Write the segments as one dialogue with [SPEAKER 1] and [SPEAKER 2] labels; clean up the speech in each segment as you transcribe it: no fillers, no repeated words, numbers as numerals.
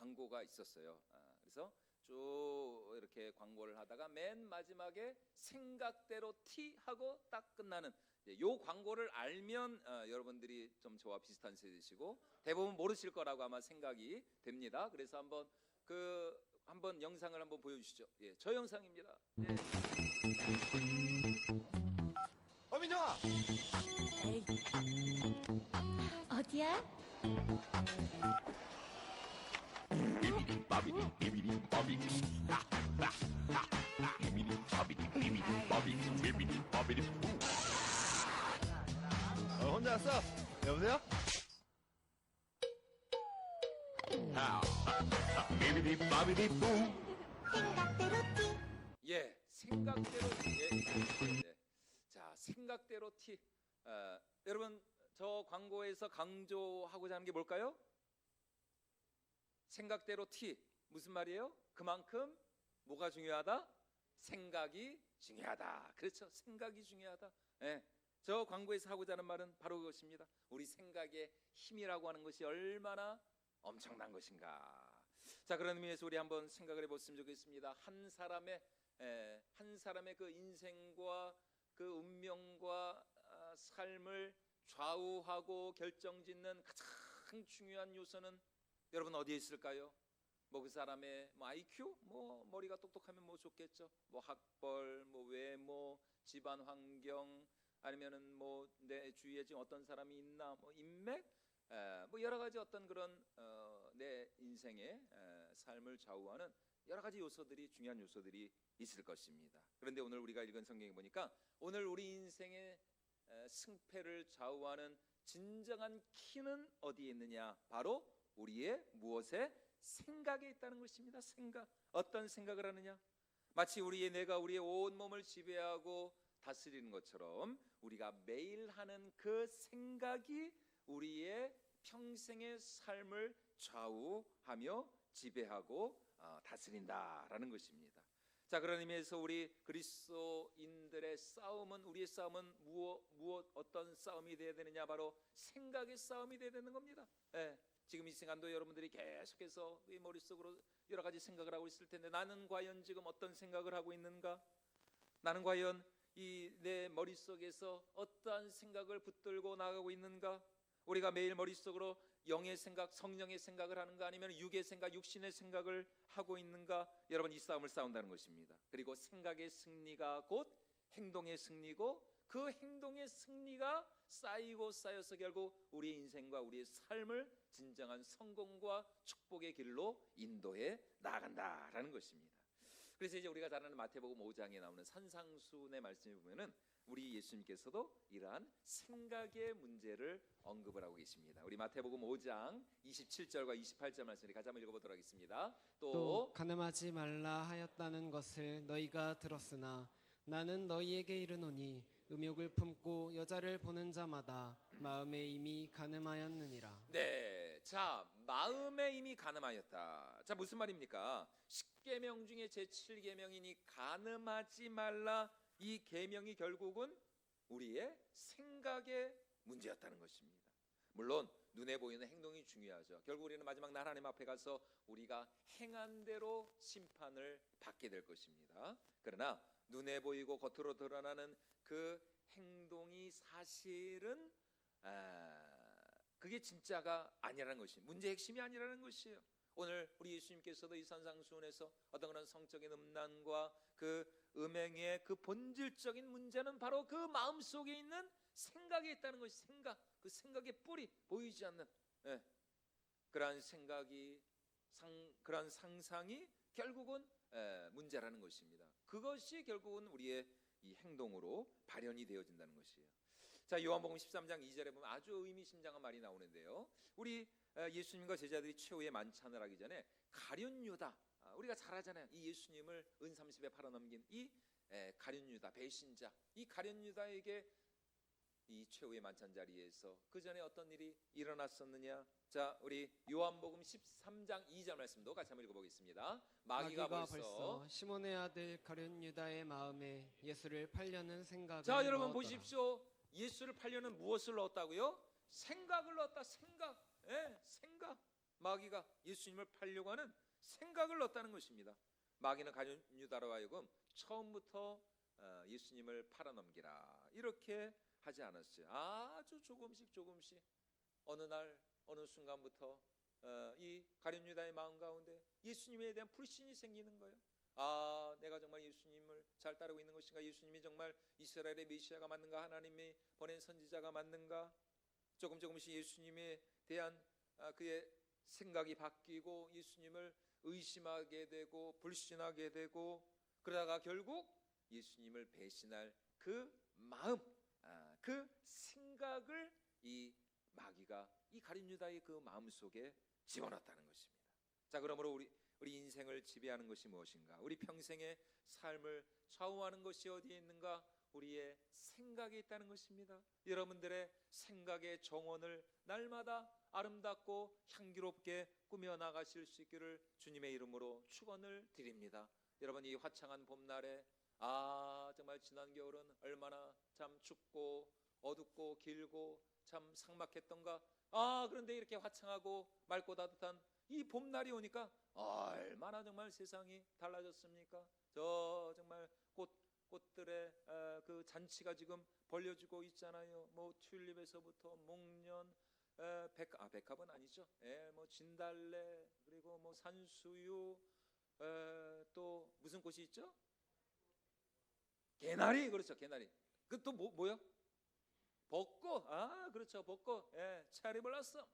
[SPEAKER 1] 광고가 있었어요. 그래서 쭉 이렇게 광고를 하다가 맨 마지막에 생각대로 티 하고 딱 끝나는 요 광고를 알면 여러분들이 좀 저와 비슷한 세대시고 대부분 모르실 거라고 아마 생각이 됩니다. 그래서 한번 영상을 한번 보여주시죠. 예, 저 영상입니다. 예.
[SPEAKER 2] 민정아!
[SPEAKER 3] 에이. 어디야?
[SPEAKER 2] 혼자 왔어? 여보세요?
[SPEAKER 1] 예, 생각대로 티. 예. 자, 생각대로 티. 여러분 저 광고에서 강조하고자 하는 게 뭘까요? 생각대로 티. 무슨 말이에요? 그만큼 뭐가 중요하다? 생각이 중요하다. 그렇죠. 생각이 중요하다. 예. 저 광고에서 하고자 하는 말은 바로 그것입니다. 우리 생각의 힘이라고 하는 것이 얼마나 엄청난 것인가. 자, 그런 의미에서 우리 한번 생각을 해봤으면 좋겠습니다. 한 사람의 그 인생과 그 운명과 삶을 좌우하고 결정짓는 가장 중요한 요소는 여러분 어디에 있을까요? 그 사람의 IQ, 머리가 똑똑하면 좋겠죠. 학벌, 외모, 집안 환경, 아니면은 내 주위에 지금 어떤 사람이 있나, 인맥, 여러 가지 어떤 그런 내 인생의 삶을 좌우하는 여러 가지 요소들이 중요한 요소들이 있을 것입니다. 그런데 오늘 우리가 읽은 성경에 보니까 오늘 우리 인생의 승패를 좌우하는 진정한 키는 어디에 있느냐? 바로 우리의 무엇에? 생각에 있다는 것입니다. 생각. 어떤 생각을 하느냐? 마치 우리의 뇌가 우리의 온 몸을 지배하고 다스리는 것처럼 우리가 매일 하는 그 생각이 우리의 평생의 삶을 좌우하며 지배하고 다스린다라는 것입니다. 자, 그런 의미에서 우리 그리스도인들의 싸움은, 우리의 싸움은 어떤 싸움이 되어야 되느냐? 바로 생각의 싸움이 되어야 되는 겁니다. 예. 지금 이 시간도 여러분들이 계속해서 이 머릿속으로 여러 가지 생각을 하고 있을 텐데, 나는 과연 지금 어떤 생각을 하고 있는가? 나는 과연 이 내 머릿속에서 어떠한 생각을 붙들고 나가고 있는가? 우리가 매일 머릿속으로 영의 생각, 성령의 생각을 하는가, 아니면 육의 생각, 육신의 생각을 하고 있는가? 여러분, 이 싸움을 싸운다는 것입니다. 그리고 생각의 승리가 곧 행동의 승리고, 그 행동의 승리가 쌓여서 결국 우리의 인생과 우리의 삶을 진정한 성공과 축복의 길로 인도해 나아간다라는 것입니다. 그래서 이제 우리가 잘 아는 마태복음 5장에 나오는 산상수훈의 말씀을 보면은 우리 예수님께서도 이러한 생각의 문제를 언급을 하고 계십니다. 우리 마태복음 5장 27절과 28절 말씀을 같이 한번 읽어보도록 하겠습니다.
[SPEAKER 4] 또 간음하지 말라 하였다는 것을 너희가 들었으나 나는 너희에게 이르노니 음욕을 품고 여자를 보는 자마다 마음에 이미 간음하였느니라.
[SPEAKER 1] 네, 자, 마음에 이미 간음하였다. 자, 무슨 말입니까? 10계명 중에 제 7계명이니 간음하지 말라, 이 계명이 결국은 우리의 생각의 문제였다는 것입니다. 물론 눈에 보이는 행동이 중요하죠. 결국 우리는 마지막 날 하나님 앞에 가서 우리가 행한 대로 심판을 받게 될 것입니다. 그러나 눈에 보이고 겉으로 드러나는 그 행동이 사실은 그게 진짜가 아니라는 것이, 문제의 핵심이 아니라는 것이에요. 오늘 우리 예수님께서도 이 산상수훈에서 어떤 그런 성적인 음란과 그 음행의 그 본질적인 문제는 바로 그 마음속에 있는 생각에 있다는 것이, 그 생각의 뿌리, 보이지 않는 그러한 생각이, 그러한 상상이 결국은 문제라는 것입니다. 그것이 결국은 우리의 이 행동으로 발현이 되어진다는 것이에요. 자, 요한복음 13장 2절에 보면 아주 의미심장한 말이 나오는데요. 우리 예수님과 제자들이 최후의 만찬을 하기 전에 가룟 유다, 우리가 잘 알잖아요. 이 예수님을 은30에 팔아넘긴 이 가룟 유다, 배신자, 이 가룟 유다에게 이 최후의 만찬 자리에서 그 전에 어떤 일이 일어났었느냐? 자, 우리 요한복음 13장 2절 말씀도 같이 한번 읽어보겠습니다. 마귀가 벌써
[SPEAKER 4] 시몬의 아들 가룟 유다의 마음에 예수를 팔려는 생각을
[SPEAKER 1] 자, 여러분
[SPEAKER 4] 넣었더라.
[SPEAKER 1] 보십시오. 예수를 팔려는 무엇을 넣었다고요? 생각을 넣었다. 생각. 생각. 마귀가 예수님을 팔려고 하는 생각을 넣었다는 것입니다. 마귀는 가룟 유다로 하여금 처음부터 예수님을 팔아넘기라 이렇게 하지 않았어요. 아주 조금씩 어느 날 어느 순간부터 이 가룟 유다의 마음 가운데 예수님에 대한 불신이 생기는 거예요. 아, 내가 정말 예수님을 잘 따르고 있는 것인가? 예수님이 정말 이스라엘의 메시아가 맞는가? 하나님이 보낸 선지자가 맞는가? 조금씩 예수님에 대한 그의 생각이 바뀌고 예수님을 의심하게 되고 불신하게 되고, 그러다가 결국 예수님을 배신할 그 마음, 그 생각을 이 마귀가 이 가룟 유다의 그 마음 속에 집어넣었다는 것입니다. 자, 그러므로 우리 인생을 지배하는 것이 무엇인가? 우리 평생의 삶을 좌우하는 것이 어디에 있는가? 우리의 생각에 있다는 것입니다. 여러분들의 생각의 정원을 날마다 아름답고 향기롭게 꾸며 나가실 수 있기를 주님의 이름으로 축원을 드립니다. 여러분, 이 화창한 봄날에 정말 지난 겨울은 얼마나 참 춥고 어둡고 길고 참 삭막했던가. 그런데 이렇게 화창하고 맑고 따뜻한 이 봄날이 오니까 얼마나 정말 세상이 달라졌습니까? 저 정말 꽃들의 그 잔치가 지금 벌려지고 있잖아요. 뭐 튤립에서부터 목련, 백합은 아니죠. 뭐 진달래, 그리고 뭐 산수유, 또 무슨 꽃이 있죠? 개나리, 그렇죠. 개나리. 그 또 뭐요? 벚꽃. 그렇죠. 벚꽃. 체리 블라썸.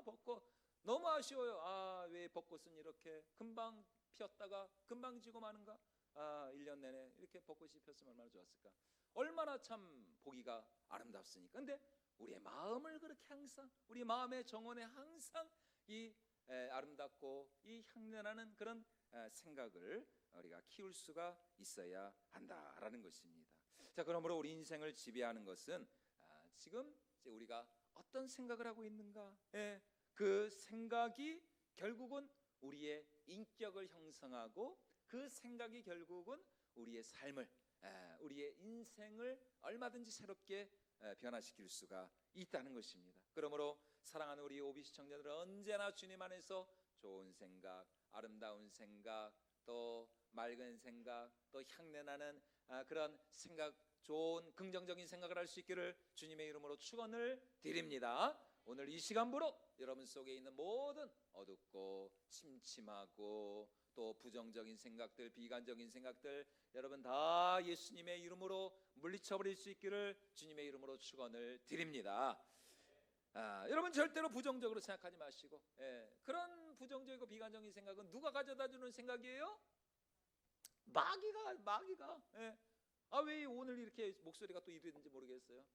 [SPEAKER 1] 벚꽃. 너무 아쉬워요. 왜 벚꽃은 이렇게 금방 피었다가 금방 지고 마는가? 1년 내내 이렇게 벚꽃이 폈으면 얼마나 좋았을까? 얼마나 참 보기가 아름답습니까? 근데 우리의 마음을 그렇게 항상, 우리 마음의 정원에 항상 이 아름답고 이 향내나는 그런 생각을 우리가 키울 수가 있어야 한다라는 것입니다. 자, 그러므로 우리 인생을 지배하는 것은 지금 이제 우리가 어떤 생각을 하고 있는가? 그 생각이 결국은 우리의 인격을 형성하고 그 생각이 결국은 우리의 삶을, 우리의 인생을 얼마든지 새롭게 변화시킬 수가 있다는 것입니다. 그러므로 사랑하는 우리 오비 시청자들은 언제나 주님 안에서 좋은 생각, 아름다운 생각, 또 맑은 생각, 또 향내나는 그런 생각, 좋은 긍정적인 생각을 할 수 있기를 주님의 이름으로 축원을 드립니다. 오늘 이 시간부로 여러분 속에 있는 모든 어둡고 침침하고 또 부정적인 생각들, 비관적인 생각들, 여러분 다 예수님의 이름으로 물리쳐버릴 수 있기를 주님의 이름으로 축원을 드립니다. 여러분 절대로 부정적으로 생각하지 마시고, 그런 부정적이고 비관적인 생각은 누가 가져다주는 생각이에요? 마귀가. 왜 오늘 이렇게 목소리가 또 이랬는지 모르겠어요.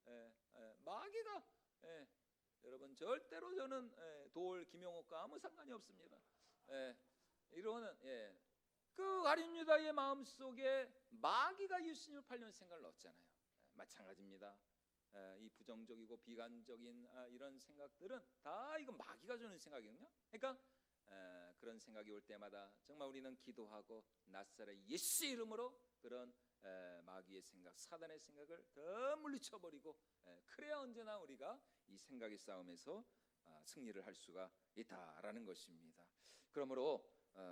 [SPEAKER 1] 마귀가. 여러분 절대로 저는 도올 김용옥과 아무 상관이 없습니다. 이러는 그 가룟 유다의 마음 속에 마귀가 예수님을 팔려는 생각을 넣었잖아요. 마찬가지입니다. 이 부정적이고 비관적인 이런 생각들은 다 이거 마귀가 주는 생각이거든요. 그러니까 그런 생각이 올 때마다 정말 우리는 기도하고 나사렛 예수 이름으로 그런 마귀의 생각, 사단의 생각을 더 물리쳐버리고, 그래야 언제나 우리가 이 생각의 싸움에서 승리를 할 수가 있다라는 것입니다. 그러므로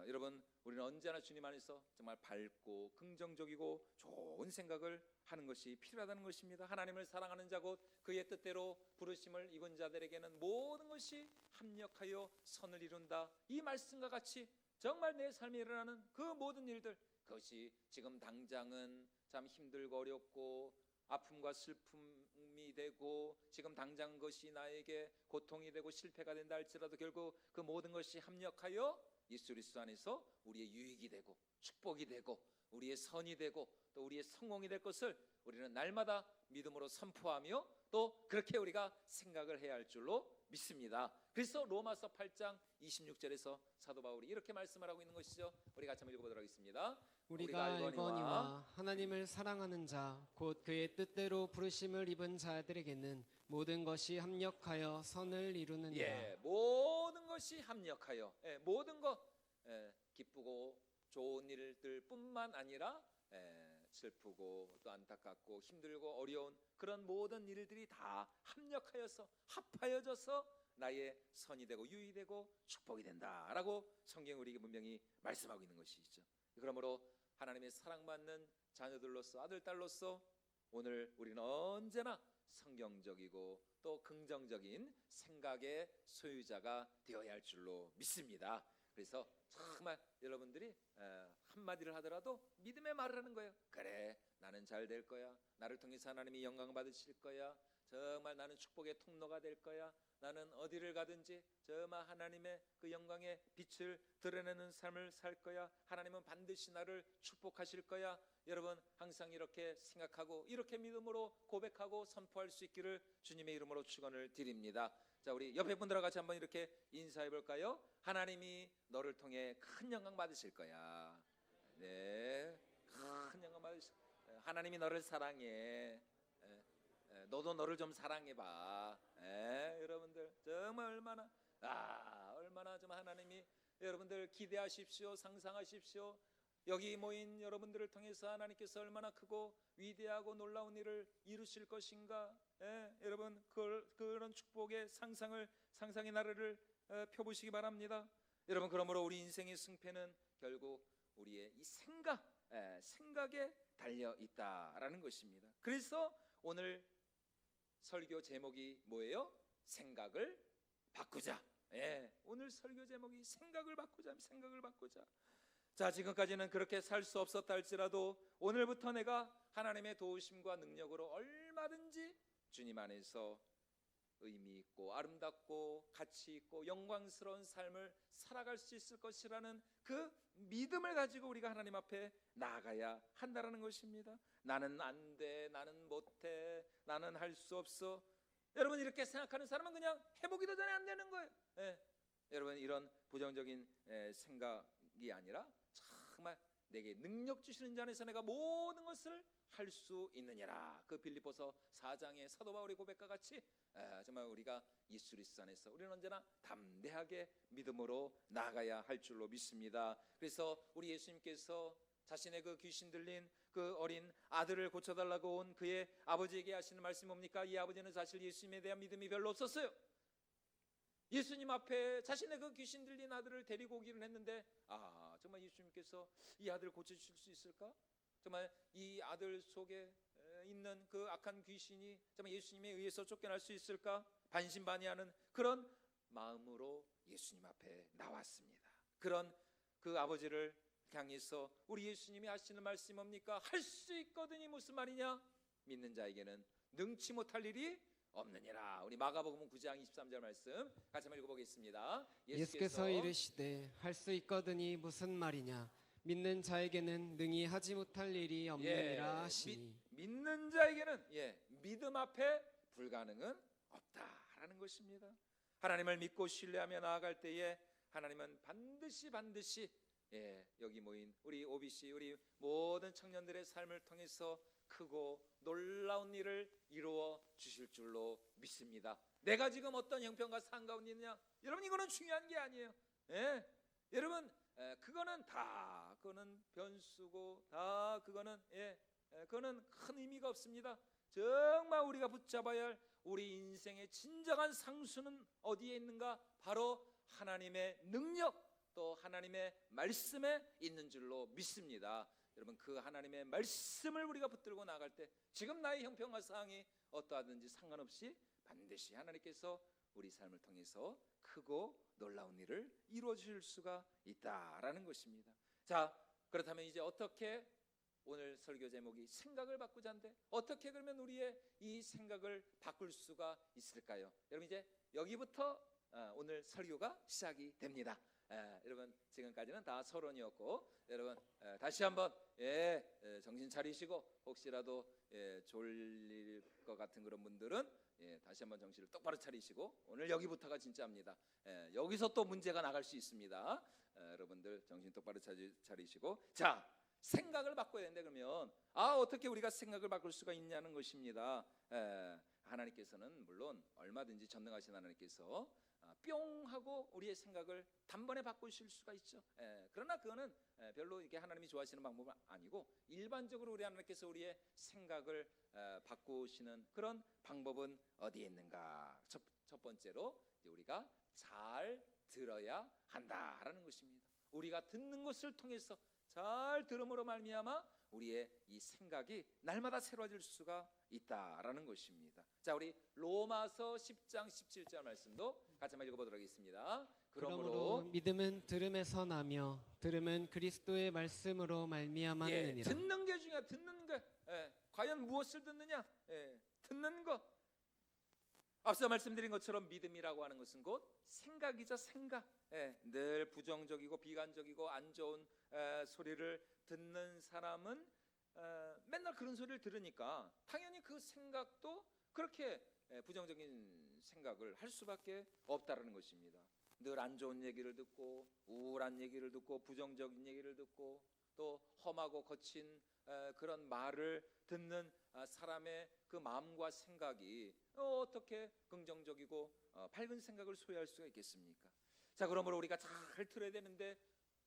[SPEAKER 1] 여러분, 우리는 언제나 주님 안에서 정말 밝고 긍정적이고 좋은 생각을 하는 것이 필요하다는 것입니다. 하나님을 사랑하는 자 곧 그의 뜻대로 부르심을 입은 자들에게는 모든 것이 합력하여 선을 이룬다. 이 말씀과 같이 정말 내 삶에 일어나는 그 모든 일들, 그것이 지금 당장은 참 힘들고 어렵고 아픔과 슬픔이 되고 지금 당장 것이 나에게 고통이 되고 실패가 된다 할지라도 결국 그 모든 것이 합력하여 예수 그리스도 안에서 우리의 유익이 되고 축복이 되고 우리의 선이 되고 또 우리의 성공이 될 것을 우리는 날마다 믿음으로 선포하며 또 그렇게 우리가 생각을 해야 할 줄로 믿습니다. 그래서 로마서 8장 26절에서 사도 바울이 이렇게 말씀을 하고 있는 것이죠. 우리 같이 한번 읽어보도록 하겠습니다.
[SPEAKER 4] 우리가 알거니와 하나님을 사랑하는 자 곧 그의 뜻대로 부르심을 입은 자들에게는 모든 것이 합력하여 선을 이루느니라.
[SPEAKER 1] 모든 것이 합력하여, 모든 것, 기쁘고 좋은 일들뿐만 아니라 슬프고 또 안타깝고 힘들고 어려운 그런 모든 일들이 다 합력하여서 합하여져서 나의 선이 되고 유익이 되고 축복이 된다라고 성경이 우리에게 분명히 말씀하고 있는 것이죠. 그러므로 하나님의 사랑받는 자녀들로서 아들 딸로서 오늘 우리는 언제나 성경적이고 또 긍정적인 생각의 소유자가 되어야 할 줄로 믿습니다. 그래서 정말 여러분들이 한마디를 하더라도 믿음의 말을 하는 거예요. 그래, 나는 잘 될 거야. 나를 통해서 하나님이 영광 받으실 거야. 정말 나는 축복의 통로가 될 거야. 나는 어디를 가든지 정말 하나님의 그 영광의 빛을 드러내는 삶을 살 거야. 하나님은 반드시 나를 축복하실 거야. 여러분 항상 이렇게 생각하고 이렇게 믿음으로 고백하고 선포할 수 있기를 주님의 이름으로 축원을 드립니다. 자, 우리 옆에 분들과 같이 한번 이렇게 인사해 볼까요? 하나님이 너를 통해 큰 영광 받으실 거야. 네, 큰 영광 받으실 거야. 하나님이 너를 사랑해. 너도 너를 좀 사랑해봐. 여러분들 정말 얼마나 좀 하나님이 여러분들 기대하십시오. 상상하십시오. 여기 모인 여러분들을 통해서 하나님께서 얼마나 크고 위대하고 놀라운 일을 이루실 것인가. 여러분 그런 축복의 상상의 나라를 펴보시기 바랍니다. 여러분 그러므로 우리 인생의 승패는 결국 우리의 이 생각에 달려 있다라는 것입니다. 그래서 오늘 설교 제목이 뭐예요? 생각을 바꾸자. 오늘 설교 제목이 생각을 바꾸자. 자, 지금까지는 그렇게 살 수 없었다 할지라도 오늘부터 내가 하나님의 도우심과 능력으로 얼마든지 주님 안에서 의미 있고 아름답고 가치 있고 영광스러운 삶을 살아갈 수 있을 것이라는 그 믿음을 가지고 우리가 하나님 앞에 나아가야 한다라는 것입니다. 나는 안 돼, 나는 못해, 나는 할 수 없어. 여러분 이렇게 생각하는 사람은 그냥 해보기도 전에 안 되는 거예요. 여러분 이런 부정적인 생각이 아니라 정말 내게 능력 주시는 자 안에서 내가 모든 것을 할 수 있느니라. 그 빌립보서 4장의 사도 바울의 고백과 같이 정말 우리가 예수 그리스도 안에서 우리는 언제나 담대하게 믿음으로 나아가야 할 줄로 믿습니다. 그래서 우리 예수님께서 자신의 그 귀신 들린 그 어린 아들을 고쳐달라고 온 그의 아버지에게 하시는 말씀이 뭡니까? 이 아버지는 사실 예수님에 대한 믿음이 별로 없었어요. 예수님 앞에 자신의 그 귀신 들린 아들을 데리고 오기는 했는데 정말 예수님께서 이 아들을 고쳐주실 수 있을까? 정말 이 아들 속에 있는 그 악한 귀신이 정말 예수님에 의해서 쫓겨날 수 있을까? 반신반의하는 그런 마음으로 예수님 앞에 나왔습니다. 그런 그 아버지를 향해서 우리 예수님이 하시는 말씀이 뭡니까? 할 수 있거든이 무슨 말이냐? 믿는 자에게는 능치 못할 일이 없느니라. 우리 마가복음 9장 23절 말씀 같이 한번 읽어보겠습니다.
[SPEAKER 4] 예수께서 이르시되 할 수 있거든이 무슨 말이냐? 믿는 자에게는 능히 하지 못할 일이 없느니라 하시니.
[SPEAKER 1] 믿는 자에게는 믿음 앞에 불가능은 없다라는 것입니다. 하나님을 믿고 신뢰하며 나아갈 때에 하나님은 반드시 여기 모인 우리 OBC 우리 모든 청년들의 삶을 통해서 크고 놀라운 일을 이루어 주실 줄로 믿습니다. 내가 지금 어떤 형편과 삶 가운데 있느냐? 여러분 이거는 중요한 게 아니에요. 여러분 그거는 변수고 그거는 큰 의미가 없습니다. 정말 우리가 붙잡아야 할 우리 인생의 진정한 상수는 어디에 있는가? 바로 하나님의 능력 또 하나님의 말씀에 있는 줄로 믿습니다. 여러분 그 하나님의 말씀을 우리가 붙들고 나갈 때 지금 나의 형편과 상황이 어떠하든지 상관없이 반드시 하나님께서 우리 삶을 통해서 크고 놀라운 일을 이루어 주실 수가 있다라는 것입니다. 자, 그렇다면 이제 어떻게 오늘 설교 제목이 생각을 바꾸자인데 어떻게 그러면 우리의 이 생각을 바꿀 수가 있을까요? 여러분 이제 여기부터 오늘 설교가 시작이 됩니다. 여러분 지금까지는 다 서론이었고 여러분 다시 한번 정신 차리시고 혹시라도 졸릴 것 같은 그런 분들은 다시 한번 정신을 똑바로 차리시고 오늘 여기부터가 진짜입니다. 여기서 또 문제가 나갈 수 있습니다. 여러분들 정신 똑바로 차리시고 자 생각을 바꿔야 되는데 그러면 어떻게 우리가 생각을 바꿀 수가 있냐는 것입니다. 하나님께서는 물론 얼마든지 전능하신 하나님께서 뿅 하고 우리의 생각을 단번에 바꾸실 수가 있죠. 그러나 그거는 별로 이렇게 하나님이 좋아하시는 방법은 아니고 일반적으로 우리 하나님께서 우리의 생각을 바꾸시는 그런 방법은 어디에 있는가? 첫 첫 번째로 이제 우리가 잘 들어야 한다라는 것입니다. 우리가 듣는 것을 통해서 잘 들음으로 말미암아 우리의 이 생각이 날마다 새로워질 수가 있다라는 것입니다. 자, 우리 로마서 10장 17절 말씀도 같이 한번 읽어보도록 하겠습니다.
[SPEAKER 4] 그러므로 믿음은 들음에서 나며 들음은 그리스도의 말씀으로 말미암았느니라.
[SPEAKER 1] 듣는 게 중요해. 듣는 게 과연 무엇을 듣느냐? 듣는 것. 앞서 말씀드린 것처럼 믿음이라고 하는 것은 곧 생각이죠. 생각. 늘 부정적이고 비관적이고 안 좋은 소리를 듣는 사람은 맨날 그런 소리를 들으니까 당연히 그 생각도 그렇게 부정적인 생각을 할 수밖에 없다라는 것입니다. 늘 안 좋은 얘기를 듣고 우울한 얘기를 듣고 부정적인 얘기를 듣고 또 험하고 거친 그런 말을 듣는 사람의 그 마음과 생각이 어떻게 긍정적이고 밝은 생각을 소유할 수가 있겠습니까? 자, 그러므로 우리가 잘 들어야 되는데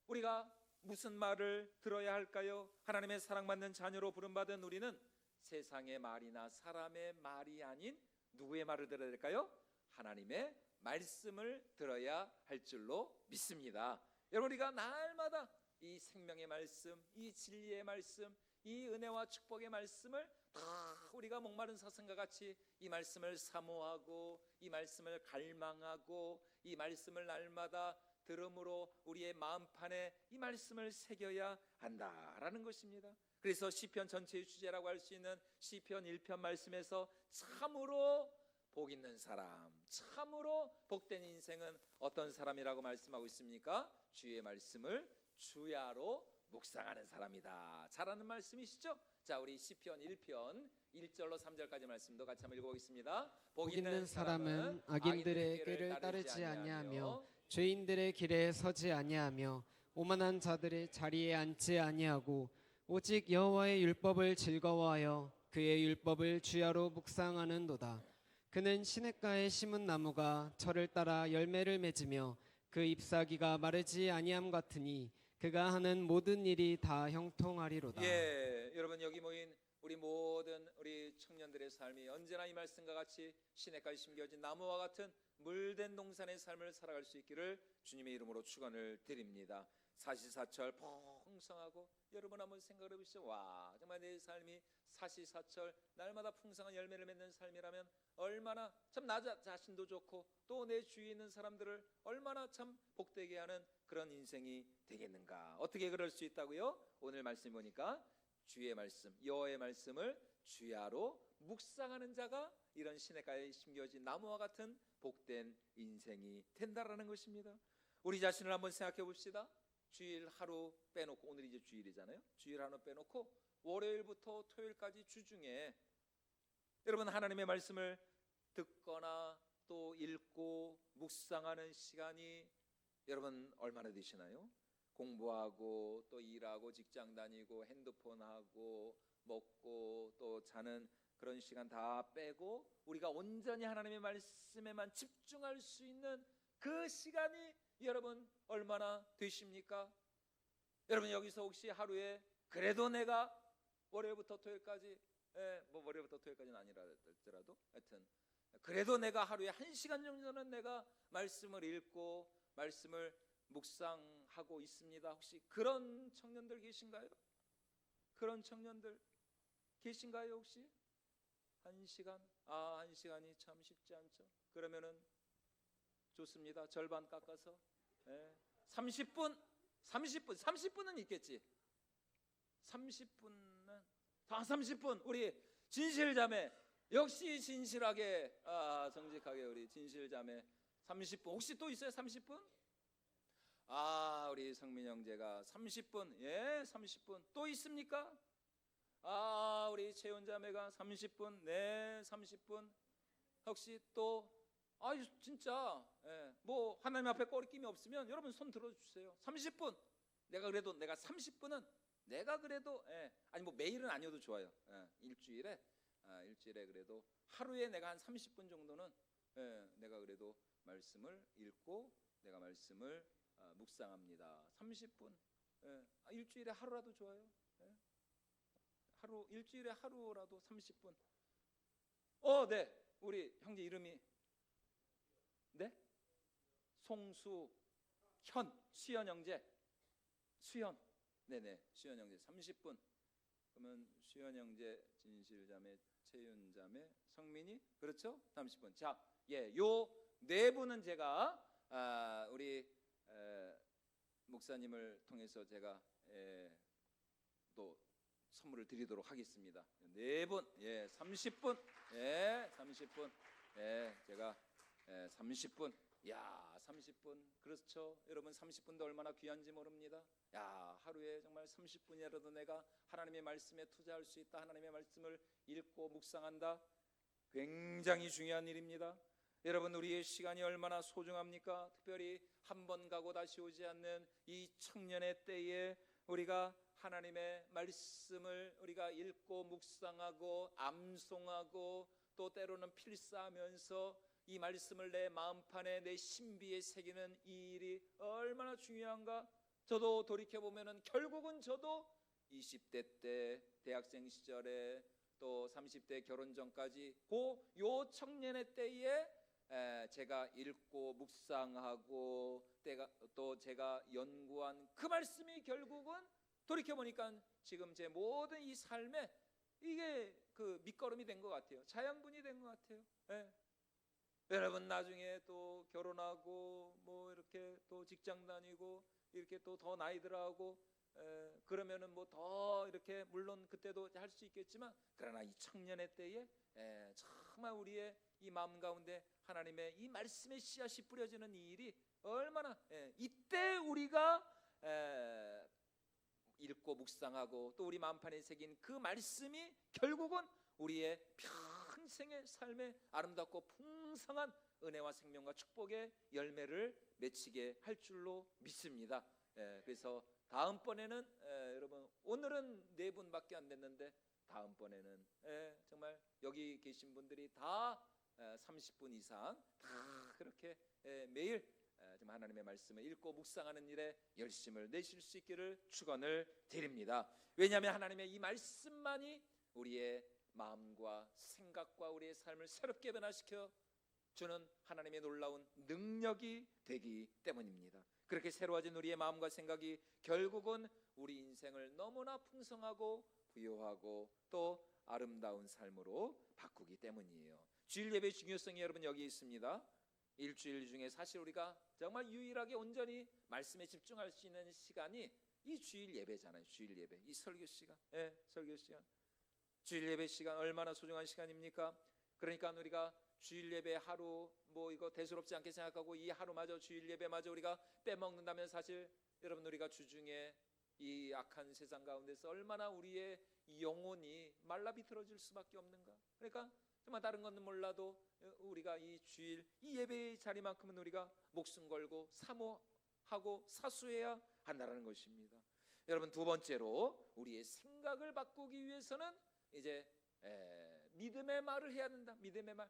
[SPEAKER 1] 우리가 무슨 말을 들어야 할까요? 하나님의 사랑받는 자녀로 부름받은 우리는 세상의 말이나 사람의 말이 아닌 누구의 말을 들어야 될까요? 하나님의 말씀을 들어야 할 줄로 믿습니다. 여러분, 우리가 날마다 이 생명의 말씀, 이 진리의 말씀, 이 은혜와 축복의 말씀을 다 우리가 목마른 사슴과 같이 이 말씀을 사모하고 이 말씀을 갈망하고 이 말씀을 날마다 들음으로 우리의 마음판에 이 말씀을 새겨야 한다라는 것입니다. 그래서 시편 전체의 주제라고 할 수 있는 시편 1편 말씀에서 참으로 복 있는 사람, 참으로 복된 인생은 어떤 사람이라고 말씀하고 있습니까? 주의 말씀을 주야로 묵상하는 사람이다. 잘하는 말씀이시죠? 자, 우리 시편 1편 1절로 3절까지 말씀도 같이 한번 읽어보겠습니다.
[SPEAKER 4] 복 있는 사람은 악인들의 길을 따르지 아니하며 죄인들의 길에 서지 아니하며 오만한 자들의 자리에 앉지 아니하고 오직 여호와의 율법을 즐거워하여 그의 율법을 주야로 묵상하는도다. 그는 시냇가에 심은 나무가 철을 따라 열매를 맺으며 그 잎사귀가 마르지 아니함 같으니 그가 하는 모든 일이 다 형통하리로다.
[SPEAKER 1] 여러분, 여기 모인 우리 모든 우리 청년들의 삶이 언제나 이 말씀과 같이 시냇가에 심겨진 나무와 같은 물된 동산의 삶을 살아갈 수 있기를 주님의 이름으로 축원을 드립니다. 사시사철 풍성하고, 여러분 한번 생각해 보시죠. 와, 정말 내 삶이 사시사철 날마다 풍성한 열매를 맺는 삶이라면 얼마나 참 나 자신도 좋고 또 내 주위에 있는 사람들을 얼마나 참 복되게 하는 그런 인생이 되겠는가. 어떻게 그럴 수 있다고요? 오늘 말씀 보니까 주의 말씀, 여호와의 말씀을 주야로 묵상하는 자가 이런 시냇가에 심겨진 나무와 같은 복된 인생이 된다라는 것입니다. 우리 자신을 한번 생각해 봅시다. 주일 하루 빼놓고, 오늘 이제 주일이잖아요. 주일 하루 빼놓고 월요일부터 토요일까지 주중에 여러분 하나님의 말씀을 듣거나 또 읽고 묵상하는 시간이 여러분 얼마나 되시나요? 공부하고 또 일하고 직장 다니고 핸드폰하고 먹고 또 자는 그런 시간 다 빼고 우리가 온전히 하나님의 말씀에만 집중할 수 있는 그 시간이 여러분 얼마나 되십니까? 여러분 여기서 혹시 하루에 그래도 내가 월요일부터 토요일까지, 뭐 월요일부터 토요일까지는 아니라더라도 하여튼 그래도 내가 하루에 1시간 정도는 내가 말씀을 읽고 말씀을 묵상하고 있습니다. 혹시 그런 청년들 계신가요? 그런 청년들 계신가요 혹시? 1시간? 1시간이 참 쉽지 않죠. 그러면은 좋습니다. 절반 깎아서 30분은 있겠지. 30분은 30분 우리 진실자매, 역시 진실하게 정직하게 우리 진실자매 30분. 혹시 또 있어요? 30분? 우리 성민 형제가 30분. 30분. 또 있습니까? 우리 채연 자매가 30분. 네, 30분. 혹시 또 진짜 뭐 하나님 앞에 꺼리낌이 없으면 여러분 손 들어주세요. 30분. 내가 30분은 내가 그래도 아니 뭐 매일은 아니어도 좋아요. 일주일에 그래도 하루에 내가 한 30분 정도는 내가 그래도 말씀을 읽고 내가 말씀을 묵상합니다. 30분. 일주일에 하루라도 좋아요. 일주일에 하루라도 30분. 네. 우리 형제 이름이 네? 송수, 현, 수현 형제, 수현, 네네, 수현 형제 30분. 그러면 수현 형제, 진실 자매, 채윤 자매, 성민이, 그렇죠? 30분. 자, 예, 요 네 분은 제가 우리 목사님을 통해서 제가 또 선물을 드리도록 하겠습니다. 네 분, 예, 30분, 예, 30분, 예, 제가 30분, 야, 30분, 그렇죠? 여러분 30분도 얼마나 귀한지 모릅니다. 야, 하루에 정말 30분이라도 내가 하나님의 말씀에 투자할 수 있다. 하나님의 말씀을 읽고 묵상한다. 굉장히 중요한 일입니다. 여러분, 우리의 시간이 얼마나 소중합니까? 특별히 한 번 가고 다시 오지 않는 이 청년의 때에 우리가 하나님의 말씀을 우리가 읽고 묵상하고 암송하고 또 때로는 필사하면서 이 말씀을 내 마음판에 내 신비에 새기는 이 일이 얼마나 중요한가. 저도 돌이켜보면 결국은 저도 20대 때 대학생 시절에 또 30대 결혼 전까지 요 청년의 때에 제가 읽고 묵상하고 또 제가 연구한 그 말씀이 결국은 돌이켜보니까 지금 제 모든 이 삶에 이게 그 밑거름이 된 것 같아요. 자양분이 된 것 같아요. 예. 여러분 나중에 또 결혼하고 뭐 이렇게 또 직장 다니고 이렇게 또 더 나이 들어가고 그러면은 뭐 더 이렇게 물론 그때도 할 수 있겠지만 그러나 이 청년의 때에 정말 우리의 이 마음 가운데 하나님의 이 말씀의 씨앗이 뿌려지는 이 일이 얼마나 이때 우리가 읽고 묵상하고 또 우리 마음판에 새긴 그 말씀이 결국은 우리의 평생의 삶에 아름답고 풍성한 은혜와 생명과 축복의 열매를 맺히게 할 줄로 믿습니다. 그래서 다음번에는 여러분 오늘은 네 분밖에 안 됐는데 다음번에는 정말 여기 계신 분들이 다 30분 이상 다 그렇게 매일 좀 하나님의 말씀을 읽고 묵상하는 일에 열심을 내실 수 있기를 축원을 드립니다. 왜냐하면 하나님의 이 말씀만이 우리의 마음과 생각과 우리의 삶을 새롭게 변화시켜 주는 하나님의 놀라운 능력이 되기 때문입니다. 그렇게 새로워진 우리의 마음과 생각이 결국은 우리 인생을 너무나 풍성하고 부요하고 또 아름다운 삶으로 바꾸기 때문이에요. 주일 예배의 중요성이 여러분 여기 있습니다. 일주일 중에 사실 우리가 정말 유일하게 온전히 말씀에 집중할 수 있는 시간이 이 주일 예배잖아요. 주일 예배, 이 설교 시간, 설교 시간. 주일 예배 시간 얼마나 소중한 시간입니까? 그러니까 우리가 주일 예배 하루 뭐 이거 대수롭지 않게 생각하고 이 하루마저 주일 예배마저 우리가 빼먹는다면 사실 여러분 우리가 주중에 이 악한 세상 가운데서 얼마나 우리의 영혼이 말라비틀어질 수밖에 없는가. 그러니까 정말 다른 건 몰라도 우리가 이 주일 이 예배의 자리만큼은 우리가 목숨 걸고 사모하고 사수해야 한다는 것입니다. 여러분 두 번째로 우리의 생각을 바꾸기 위해서는 이제 믿음의 말을 해야 된다. 믿음의 말.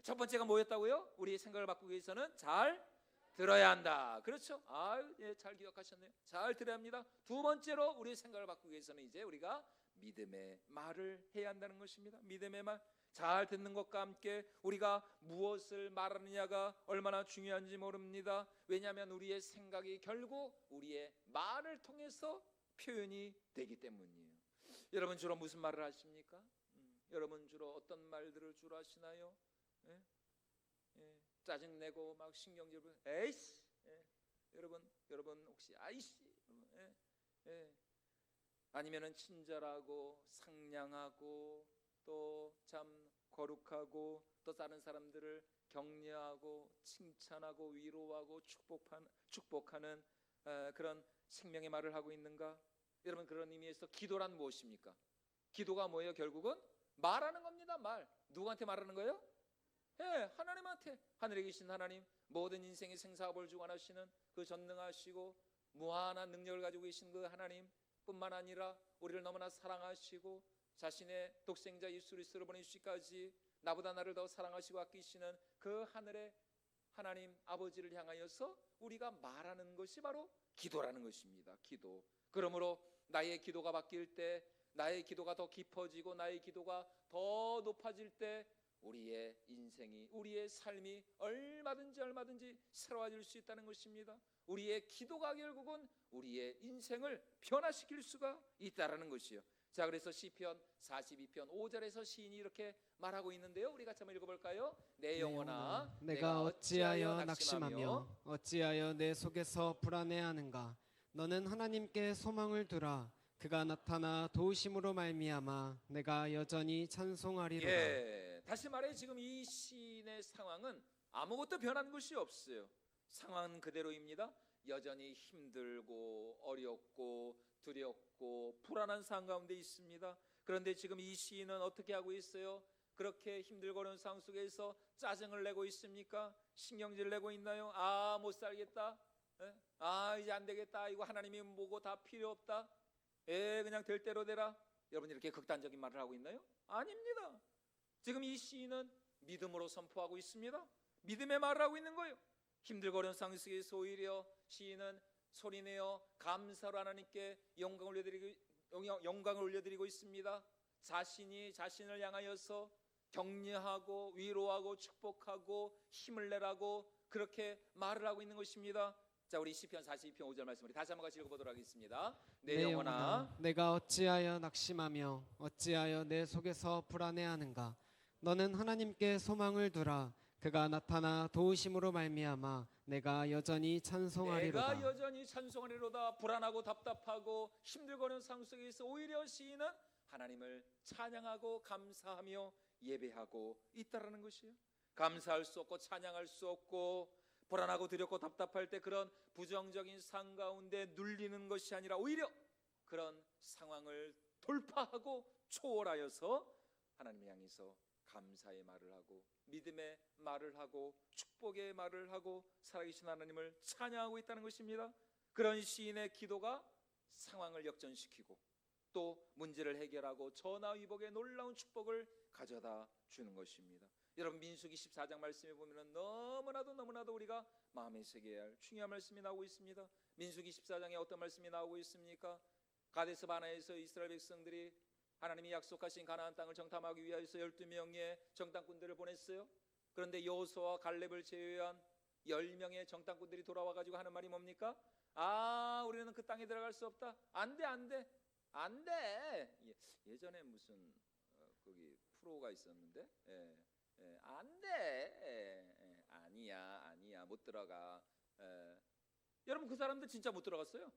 [SPEAKER 1] 첫 번째가 뭐였다고요? 우리의 생각을 바꾸기 위해서는 잘 들어야 한다. 그렇죠? 잘 기억하셨네요. 잘 들어야 합니다. 두 번째로 우리의 생각을 바꾸기 위해서는 이제 우리가 믿음의 말을 해야 한다는 것입니다. 믿음의 말. 잘 듣는 것과 함께 우리가 무엇을 말하느냐가 얼마나 중요한지 모릅니다. 왜냐하면 우리의 생각이 결국 우리의 말을 통해서 표현이 되기 때문이에요. 여러분 주로 무슨 말을 하십니까? 여러분 주로 어떤 말들을 주로 하시나요? 짜증내고 막 신경질을 에이씨, 여러분 혹시 아이씨, 아니면은 친절하고 상냥하고 또 참 거룩하고 또 다른 사람들을 격려하고 칭찬하고 위로하고 축복하는 그런 생명의 말을 하고 있는가? 여러분 그런 의미에서 기도란 무엇입니까? 기도가 뭐예요? 결국은 말하는 겁니다. 말. 누구한테 말하는 거예요? 하나님한테. 하늘에 계신 하나님, 모든 인생의 생사업을 주관하시는 그 전능하시고 무한한 능력을 가지고 계신 그 하나님 뿐만 아니라 우리를 너무나 사랑하시고 자신의 독생자 예수 그리스도를 보내주시기까지 나보다 나를 더 사랑하시고 아끼시는 그 하늘의 하나님 아버지를 향하여서 우리가 말하는 것이 바로 기도라는 것입니다. 기도. 그러므로 나의 기도가 바뀔 때, 나의 기도가 더 깊어지고 나의 기도가 더 높아질 때 우리의 인생이, 우리의 삶이 얼마든지 새로워질 수 있다는 것입니다. 우리의 기도가 결국은 우리의 인생을 변화시킬 수가 있다라는 것이요. 자, 그래서 시편 42편 5절에서 시인이 이렇게 말하고 있는데요. 우리 같이 한번 읽어볼까요? 내 영혼아,
[SPEAKER 4] 내가 어찌하여 낙심하며 어찌하여 내 속에서 불안해하는가. 너는 하나님께 소망을 두라. 그가 나타나 도우심으로 말미암아 내가 여전히 찬송하리로다.
[SPEAKER 1] 예, 다시 말해 지금 이 시인의 상황은 아무것도 변한 것이 없어요. 상황은 그대로입니다. 여전히 힘들고 어렵고 두렵고 불안한 상황 가운데 있습니다. 그런데 지금 이 시인은 어떻게 하고 있어요? 그렇게 힘들고 어려운 상황 속에서 짜증을 내고 있습니까? 신경질 내고 있나요? 아, 못 살겠다. 아, 이제 안 되겠다. 이거 하나님이 뭐고 다 필요 없다. 그냥 될 대로 되라. 여러분 이렇게 극단적인 말을 하고 있나요? 아닙니다. 지금 이 시인은 믿음으로 선포하고 있습니다. 믿음의 말을 하고 있는 거예요. 힘들고 어려운 상황 속에서 오히려 시인은 소리내어 감사로 하나님께 영광을 올려드리고 있습니다. 자신이 자신을 향하여서 격려하고 위로하고 축복하고 힘을 내라고 그렇게 말을 하고 있는 것입니다. 자, 우리 시편 42편 5절 말씀 우리 다시 한번 같이 읽어보도록 하겠습니다. 내 영혼아,
[SPEAKER 4] 내가 어찌하여 낙심하며 어찌하여 내 속에서 불안해하는가. 너는 하나님께 소망을 두라. 그가 나타나 도우심으로 말미암아 내가 여전히 찬송하리로다.
[SPEAKER 1] 내가 여전히 찬송하리로다. 불안하고 답답하고 힘들고 어려운 상황 속에서 오히려 시인은 하나님을 찬양하고 감사하며 예배하고 있다라는 것이에요. 감사할 수 없고 찬양할 수 없고 불안하고 두렵고 답답할 때 그런 부정적인 상황 가운데 눌리는 것이 아니라 오히려 그런 상황을 돌파하고 초월하여서 하나님을 향해서 감사의 말을 하고 믿음의 말을 하고 축복의 말을 하고 살아계신 하나님을 찬양하고 있다는 것입니다. 그런 시인의 기도가 상황을 역전시키고 또 문제를 해결하고 전화위복의 놀라운 축복을 가져다 주는 것입니다. 여러분 민수기 14장 말씀에 보면 너무나도 우리가 마음에 새겨야 할 중요한 말씀이 나오고 있습니다. 민수기 14장에 어떤 말씀이 나오고 있습니까? 가데스 바네아에서 이스라엘 백성들이 하나님이 약속하신 가나안 땅을 정탐하기 위해서 12명의 정탐꾼들을 보냈어요. 그런데 여호수아와 갈렙을 제외한 10명의 정탐꾼들이 돌아와가지고 하는 말이 뭡니까? 아, 우리는 그 땅에 들어갈 수 없다. 안 돼. 예전에 무슨 거기 프로가 있었는데 안 돼. 아니야 못 들어가. 여러분 그 사람들 진짜 못 들어갔어요.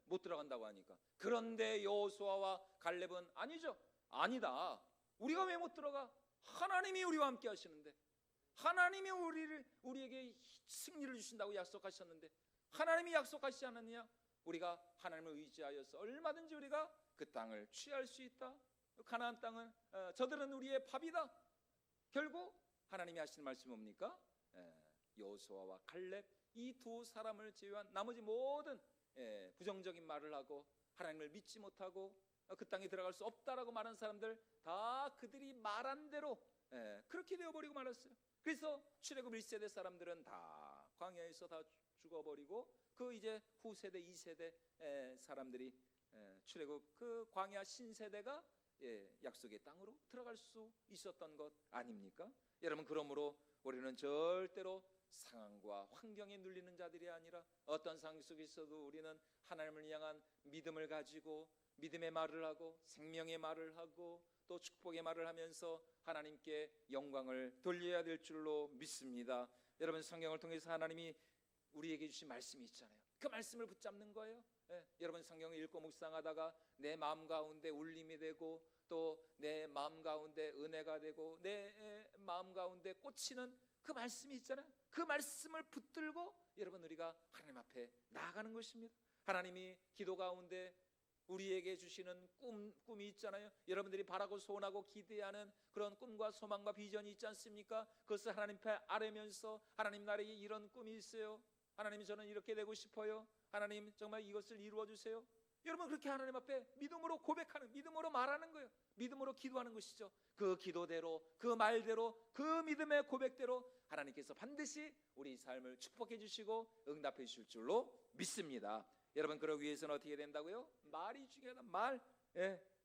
[SPEAKER 1] 못 들어간다고 하니까. 그런데 여호수아와 갈렙은 아니죠. 아니다. 우리가 왜 못 들어가? 하나님이 우리와 함께 하시는데, 하나님이 우리에게 승리를 주신다고 약속하셨는데, 하나님이 약속하시지 않았느냐? 우리가 하나님을 의지하여서 얼마든지 우리가 그 땅을 취할 수 있다. 가나안 땅은 저들은 우리의 밥이다. 결국 하나님이 하시는 말씀이 뭡니까? 여호수아와 갈렙 이 두 사람을 제외한 나머지 모든 부정적인 말을 하고 하나님을 믿지 못하고 그 땅에 들어갈 수 없다라고 말한 사람들 다 그들이 말한 대로 그렇게 되어버리고 말았어요. 그래서 출애굽 1세대 사람들은 다 광야에서 다 죽어버리고 그 이제 후세대 2세대 사람들이 출애굽 그 광야 신세대가 약속의 땅으로 들어갈 수 있었던 것 아닙니까? 여러분 그러므로 우리는 절대로 상황과 환경에 눌리는 자들이 아니라 어떤 상황 속에서도 우리는 하나님을 향한 믿음을 가지고 믿음의 말을 하고 생명의 말을 하고 또 축복의 말을 하면서 하나님께 영광을 돌려야 될 줄로 믿습니다. 여러분 성경을 통해서 하나님이 우리에게 주신 말씀이 있잖아요. 그 말씀을 붙잡는 거예요. 여러분 성경을 읽고 묵상하다가 내 마음 가운데 울림이 되고 또 내 마음 가운데 은혜가 되고 내 마음 가운데 꽂히는 그 말씀이 있잖아요. 그 말씀을 붙들고 여러분 우리가 하나님 앞에 나아가는 것입니다. 하나님이 기도 가운데 우리에게 주시는 꿈이 있잖아요. 여러분들이 바라고 소원하고 기대하는 그런 꿈과 소망과 비전이 있지 않습니까? 그것을 하나님 앞에 아뢰면서 하나님 나에게 이런 꿈이 있어요. 하나님 저는 이렇게 되고 싶어요. 하나님 정말 이것을 이루어 주세요. 여러분 그렇게 하나님 앞에 믿음으로 고백하는, 믿음으로 말하는 거예요. 믿음으로 기도하는 것이죠. 그 기도대로, 그 말대로, 그 믿음의 고백대로 하나님께서 반드시 우리 삶을 축복해 주시고 응답해 주실 줄로 믿습니다. 여러분 그러기 위해서는 어떻게 된다고요? 말이 중요하다.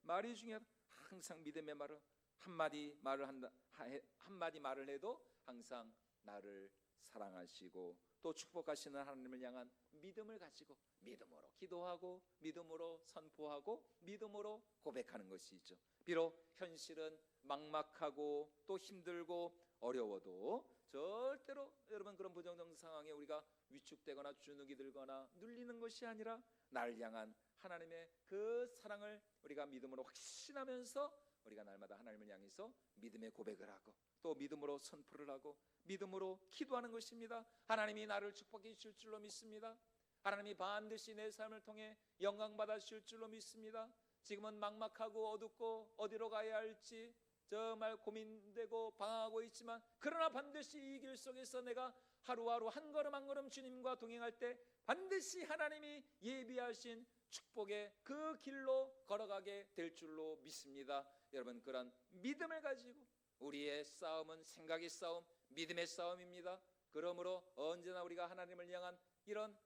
[SPEAKER 1] 말이 중요하다. 항상 믿음의 말을 한마디 말을 해도 항상 나를 사랑하시고 또 축복하시는 하나님을 향한 믿음을 가지고 믿음으로 기도하고 믿음으로 선포하고 믿음으로 고백하는 것이 있죠. 비록 현실은 막막하고 또 힘들고 어려워도 절대로 여러분 그런 부정적 상황에 우리가 위축되거나 주눅이 들거나 눌리는 것이 아니라 나를 향한 하나님의 그 사랑을 우리가 믿음으로 확신하면서 우리가 날마다 하나님을 향해서 믿음의 고백을 하고 또 믿음으로 선포를 하고 믿음으로 기도하는 것입니다. 하나님이 나를 축복해 주실 줄로 믿습니다. 하나님이 반드시 내 삶을 통해 영광 받아 주실 줄로 믿습니다. 지금은 막막하고 어둡고 어디로 가야 할지 정말 고민되고 방황하고 있지만 그러나 반드시 이 길 속에서 내가 하루하루 한 걸음 한 걸음 주님과 동행할 때 반드시 하나님이 예비하신 축복의 그 길로 걸어가게 될 줄로 믿습니다. 여러분 그런 믿음을 가지고 우리의 싸움은 생각의 싸움, 믿음의 싸움입니다. 그러므로 언제나 우리가 하나님을 향한 이런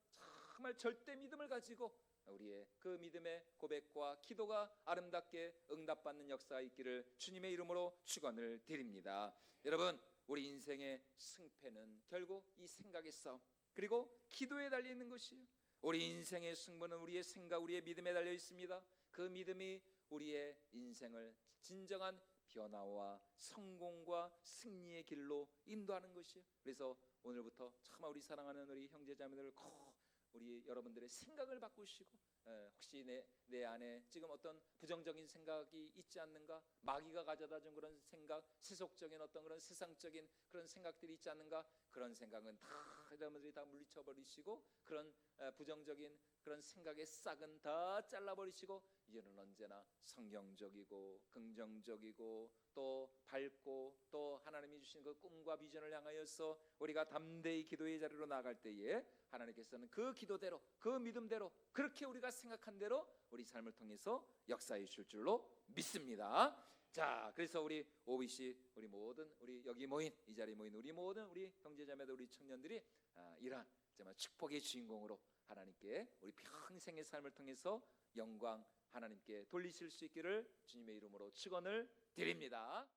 [SPEAKER 1] 정말 절대 믿음을 가지고 우리의 그 믿음의 고백과 기도가 아름답게 응답받는 역사가 있기를 주님의 이름으로 축원을 드립니다. 여러분 우리 인생의 승패는 결국 이 생각의 싸움 그리고 기도에 달려 있는 것이에요. 우리 인생의 승부는 우리의 생각, 우리의 믿음에 달려 있습니다. 그 믿음이 우리의 인생을 진정한 변화와 성공과 승리의 길로 인도하는 것이에요. 그래서 오늘부터 정말 우리 사랑하는 우리 형제자매들 꼭 우리 여러분들의 생각을 바꾸시고 혹시 내 안에 지금 어떤 부정적인 생각이 있지 않는가, 마귀가 가져다 준 그런 생각, 세속적인 어떤 그런 세상적인 그런 생각들이 있지 않는가, 그런 생각은 다 여러분들이 다 물리쳐 버리시고 그런 부정적인 그런 생각의 싹은 다 잘라버리시고 이제는 언제나 성경적이고 긍정적이고 또 밝고 또 하나님이 주신 그 꿈과 비전을 향하여서 우리가 담대히 기도의 자리로 나아갈 때에 하나님께서는 그 기도대로 그 믿음대로 그렇게 우리가 생각한 대로 우리 삶을 통해서 역사해 주실 줄로 믿습니다. 자, 그래서 우리 OBC 우리 모든 우리 여기 모인 이 자리에 모인 우리 모든 우리 형제자매들 우리 청년들이 이러한 정말 축복의 주인공으로 하나님께 우리 평생의 삶을 통해서 영광 하나님께 돌리실 수 있기를 주님의 이름으로 축원을 드립니다.